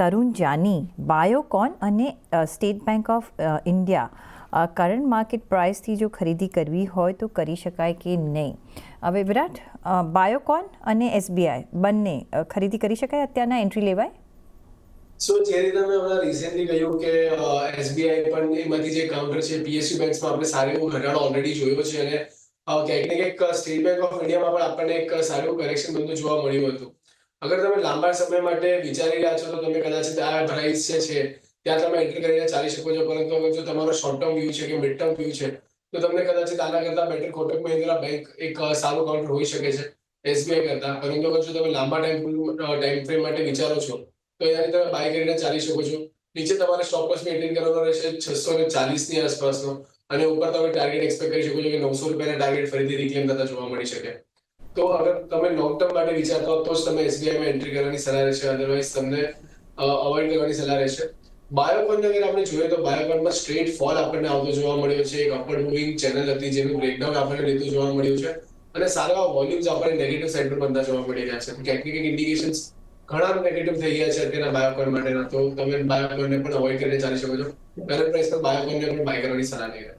તરુણ જાની, બાયોકોન અને State Bank of India current market પ્રાઇસથી જો ખરીદી કરવી હોય તો કરી શકાય કે નહીં? હવે વિરાટ, બાયોકોન અને એસબીઆઈ બંને ખરીદી કરી શકાય, અત્યારના એન્ટ્રી લેવાય? સો જે રીતે મેં હમણાં રિસેન્ટલી કહ્યું કે એસબીઆઈ પણ એમાંથી જે કાઉન્ટર છે પીએસયુ બેંક્સમાં આપણે સારું એવું ઘટાડો ઓલરેડી જોયો છે અને ક્યાંક ને ક્યાંક સ્ટેટ બેંક ઓફ ઇન્ડિયામાં પણ આપણને એક સારું કરેક્શન બનતું જોવા મળ્યું હતું. અગર તમે લાંબા સમય માટે વિચારી રહ્યા છો તો તમે કદાચ આ પ્રાઇસ છે ત્યાં તમે એન્ટર કરીને ચાલી શકો છો, પરંતુ અગર જો તમારો શોર્ટ ટર્મ વ્યૂ છે કે મિડ ટર્મ વ્યૂ છે તો તમને કદાચ આના કરતા બેટર કોટક મહિન્દ્રા બેંક એક સારું કાઉન્ટર હોઈ શકે છે એસબીઆઈ કરતા. પરંતુ અગર જો તમે લાંબા ટાઈમ ફ્રેમ માટે વિચારો છો તો એનાથી તમે બાય કરીને ચાલી શકો છો. નીચે તમારે સ્ટોપ લોસ મેન્ટેન કરવાનો રહેશે 640 ની આસપાસનો, અને ઉપર તમે ટાર્ગેટ એક્સપેક્ટ કરી શકો છો કે 900 રૂપિયાના ટાર્ગેટ ફરીથી રિક્લેમ થતા જોવા મળી શકે. તો અગર તમે લોંગ ટર્મ માટે વિચારતા હો તો જ તમે એસબીઆઈમાં એન્ટ્રી કરવાની સલાહ રહેશે, અધરવાઇઝ તમને અવોઇડ કરવાની સલાહ રહેશે. બાયોકોન અગર આપણે જોઈએ તો બાયોકોનમાં સ્ટ્રેટ ફોલ આપણને આવતો જોવા મળ્યો છે. એક અપવર્ડ મૂવિંગ ચેનલ હતી જેનું બ્રેકડાઉન આપણને લેતું જોવા મળ્યું છે અને સારા વોલ્યુમ્સ આપણને નેગેટિવ સાઈડ પર બનતા જોવા મળી રહ્યા છે. ટેકનિકલ ઇન્ડિકેશન્સ ઘણા નેગેટિવ થઈ ગયા છે અત્યારના બાયોકોન માટેના, તો તમે બાયોકોનને પણ અવોઇડ કરીને ચાલી શકો છો. કરંટ પ્રાઇસ પર બાયોકોનને પણ બાય કરવાની સલાહ નહીં રહે.